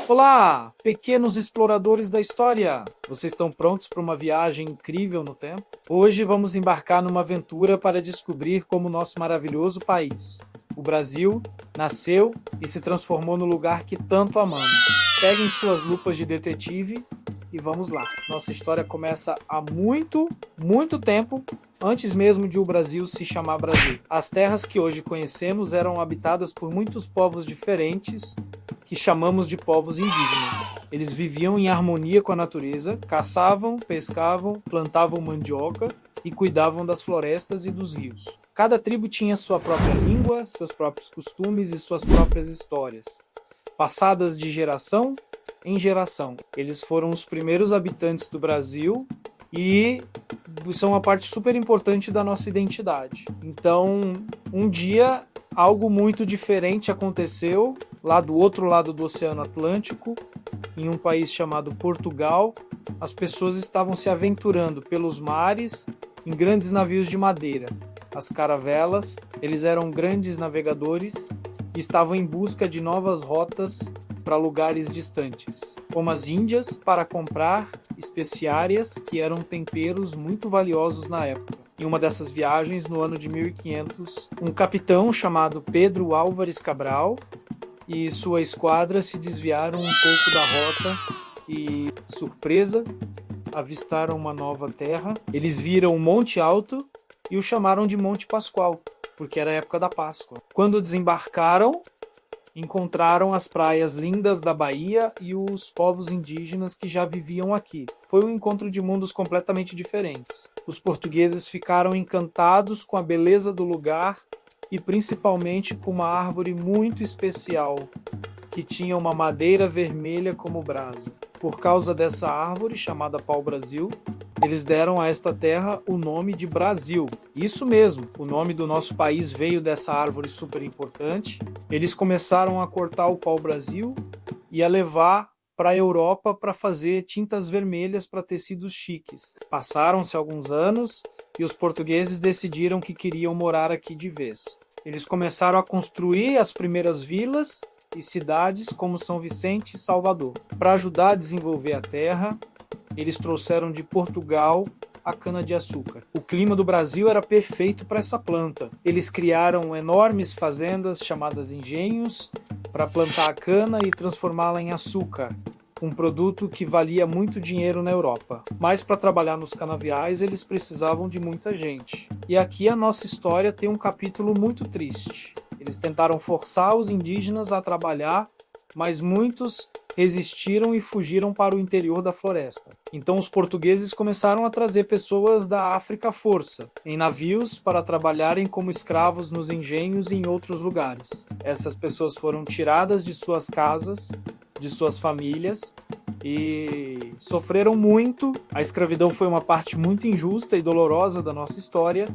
Olá, pequenos exploradores da história! Vocês estão prontos para uma viagem incrível no tempo? Hoje vamos embarcar numa aventura para descobrir como nosso maravilhoso país, o Brasil, nasceu e se transformou no lugar que tanto amamos. Peguem suas lupas de detetive e vamos lá. Nossa história começa há muito, muito tempo, antes mesmo de o Brasil se chamar Brasil. As terras que hoje conhecemos eram habitadas por muitos povos diferentes, que chamamos de povos indígenas. Eles viviam em harmonia com a natureza, caçavam, pescavam, plantavam mandioca e cuidavam das florestas e dos rios. Cada tribo tinha sua própria língua, seus próprios costumes e suas próprias histórias, passadas de geração em geração. Eles foram os primeiros habitantes do Brasil e são uma parte super importante da nossa identidade. Então, um dia, algo muito diferente aconteceu lá do outro lado do Oceano Atlântico, em um país chamado Portugal. As pessoas estavam se aventurando pelos mares em grandes navios de madeira. As caravelas, eles eram grandes navegadores e estavam em busca de novas rotas para lugares distantes, como as Índias, para comprar especiarias que eram temperos muito valiosos na época. Em uma dessas viagens, no ano de 1500, um capitão chamado Pedro Álvares Cabral e sua esquadra se desviaram um pouco da rota e, surpresa, avistaram uma nova terra. Eles viram um monte alto e o chamaram de Monte Pascoal, porque era a época da Páscoa. Quando desembarcaram, encontraram as praias lindas da Bahia e os povos indígenas que já viviam aqui. Foi um encontro de mundos completamente diferentes. Os portugueses ficaram encantados com a beleza do lugar e principalmente com uma árvore muito especial, que tinha uma madeira vermelha como brasa. Por causa dessa árvore, chamada pau-brasil, eles deram a esta terra o nome de Brasil. Isso mesmo, o nome do nosso país veio dessa árvore super importante. Eles começaram a cortar o pau-brasil e a levar para a Europa para fazer tintas vermelhas para tecidos chiques. Passaram-se alguns anos e os portugueses decidiram que queriam morar aqui de vez. Eles começaram a construir as primeiras vilas e cidades como São Vicente e Salvador. Para ajudar a desenvolver a terra, eles trouxeram de Portugal a cana-de-açúcar. O clima do Brasil era perfeito para essa planta. Eles criaram enormes fazendas chamadas engenhos para plantar a cana e transformá-la em açúcar, um produto que valia muito dinheiro na Europa. Mas para trabalhar nos canaviais eles precisavam de muita gente. E aqui a nossa história tem um capítulo muito triste. Eles tentaram forçar os indígenas a trabalhar, mas muitos resistiram e fugiram para o interior da floresta. Então os portugueses começaram a trazer pessoas da África à força, em navios para trabalharem como escravos nos engenhos e em outros lugares. Essas pessoas foram tiradas de suas casas, de suas famílias e sofreram muito. A escravidão foi uma parte muito injusta e dolorosa da nossa história,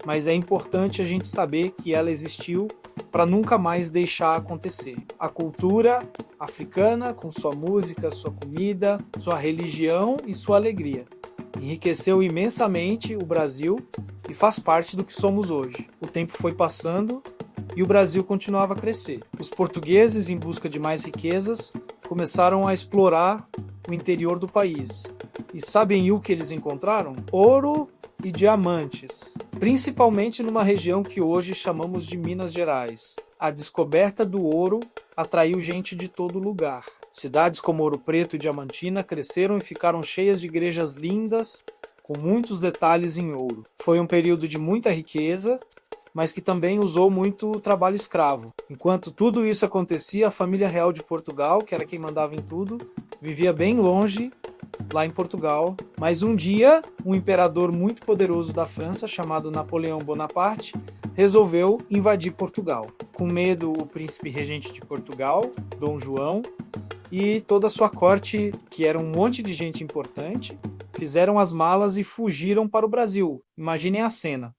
mas é importante a gente saber que ela existiu para nunca mais deixar acontecer. A cultura africana, com sua música, sua comida, sua religião e sua alegria, enriqueceu imensamente o Brasil e faz parte do que somos hoje. O tempo foi passando e o Brasil continuava a crescer. Os portugueses, em busca de mais riquezas, começaram a explorar o interior do país. E sabem o que eles encontraram? Ouro e diamantes, principalmente numa região que hoje chamamos de Minas Gerais. A descoberta do ouro atraiu gente de todo lugar. Cidades como Ouro Preto e Diamantina cresceram e ficaram cheias de igrejas lindas, com muitos detalhes em ouro. Foi um período de muita riqueza, mas que também usou muito trabalho escravo. Enquanto tudo isso acontecia, a família real de Portugal, que era quem mandava em tudo, vivia bem longe, lá em Portugal. Mas um dia, um imperador muito poderoso da França, chamado Napoleão Bonaparte, resolveu invadir Portugal. Com medo, o príncipe regente de Portugal, Dom João, e toda a sua corte, que era um monte de gente importante, fizeram as malas e fugiram para o Brasil. Imaginem a cena.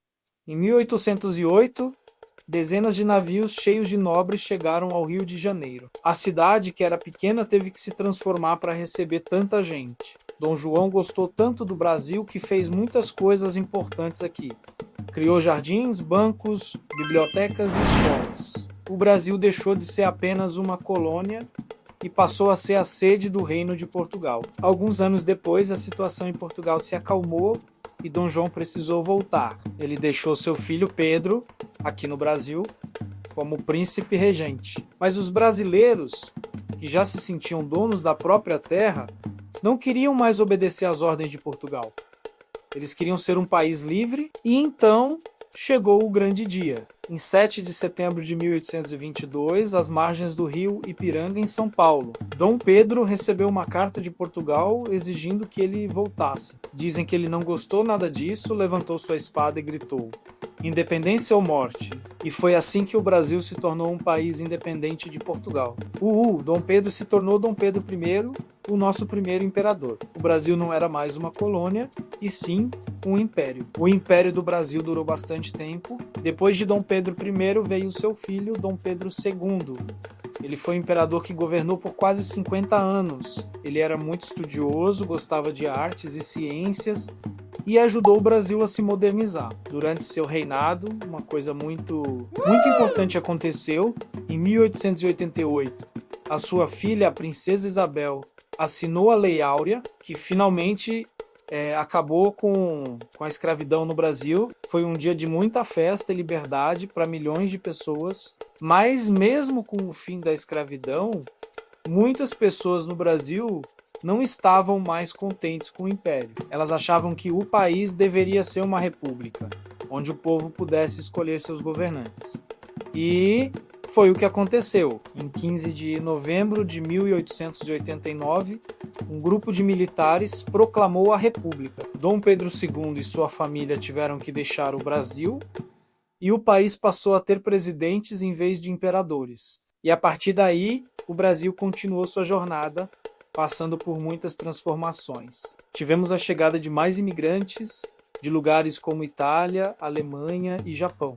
Em 1808, dezenas de navios cheios de nobres chegaram ao Rio de Janeiro. A cidade, que era pequena, teve que se transformar para receber tanta gente. Dom João gostou tanto do Brasil que fez muitas coisas importantes aqui. Criou jardins, bancos, bibliotecas e escolas. O Brasil deixou de ser apenas uma colônia e passou a ser a sede do Reino de Portugal. Alguns anos depois, a situação em Portugal se acalmou e Dom João precisou voltar. Ele deixou seu filho Pedro, aqui no Brasil, como príncipe regente. Mas os brasileiros, que já se sentiam donos da própria terra, não queriam mais obedecer às ordens de Portugal. Eles queriam ser um país livre e então chegou o grande dia. Em 7 de setembro de 1822, às margens do rio Ipiranga, em São Paulo, Dom Pedro recebeu uma carta de Portugal exigindo que ele voltasse. Dizem que ele não gostou nada disso, levantou sua espada e gritou: "Independência ou morte?" E foi assim que o Brasil se tornou um país independente de Portugal. Dom Pedro se tornou Dom Pedro I, o nosso primeiro imperador. O Brasil não era mais uma colônia, e sim um império. O Império do Brasil durou bastante tempo. Depois de Dom Pedro I veio seu filho, Dom Pedro II. Ele foi um imperador que governou por quase 50 anos. Ele era muito estudioso, gostava de artes e ciências e ajudou o Brasil a se modernizar. Durante seu reinado, uma coisa muito importante aconteceu. Em 1888, a sua filha, a princesa Isabel, assinou a Lei Áurea, que finalmente acabou com a escravidão no Brasil. Foi um dia de muita festa e liberdade para milhões de pessoas, mas mesmo com o fim da escravidão, muitas pessoas no Brasil não estavam mais contentes com o Império. Elas achavam que o país deveria ser uma república, onde o povo pudesse escolher seus governantes. E foi o que aconteceu. Em 15 de novembro de 1889, um grupo de militares proclamou a República. Dom Pedro II e sua família tiveram que deixar o Brasil e o país passou a ter presidentes em vez de imperadores. E a partir daí, o Brasil continuou sua jornada, passando por muitas transformações. Tivemos a chegada de mais imigrantes de lugares como Itália, Alemanha e Japão,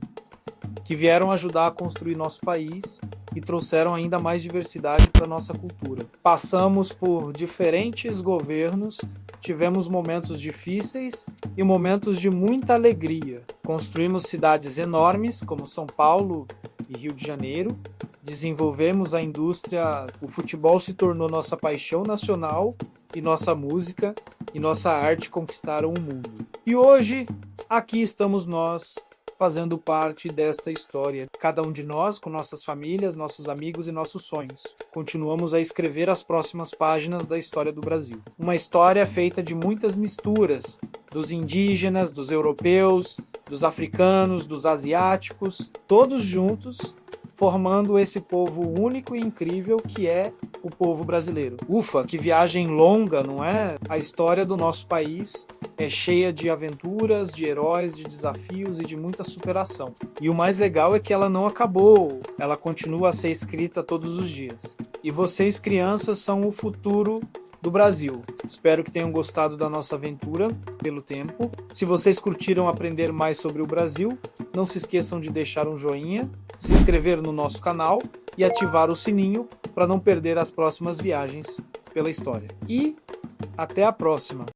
que vieram ajudar a construir nosso país e trouxeram ainda mais diversidade para nossa cultura. Passamos por diferentes governos, tivemos momentos difíceis e momentos de muita alegria. Construímos cidades enormes, como São Paulo e Rio de Janeiro, desenvolvemos a indústria, o futebol se tornou nossa paixão nacional e nossa música e nossa arte conquistaram o mundo. E hoje, aqui estamos nós, fazendo parte desta história. Cada um de nós, com nossas famílias, nossos amigos e nossos sonhos. Continuamos a escrever as próximas páginas da história do Brasil. Uma história feita de muitas misturas, dos indígenas, dos europeus, dos africanos, dos asiáticos, todos juntos, formando esse povo único e incrível que é o povo brasileiro. Ufa, que viagem longa, não é? A história do nosso país é cheia de aventuras, de heróis, de desafios e de muita superação. E o mais legal é que ela não acabou, ela continua a ser escrita todos os dias. E vocês, crianças, são o futuro do Brasil. Espero que tenham gostado da nossa aventura pelo tempo. Se vocês curtiram aprender mais sobre o Brasil, não se esqueçam de deixar um joinha, se inscrever no nosso canal e ativar o sininho para não perder as próximas viagens pela história. E até a próxima!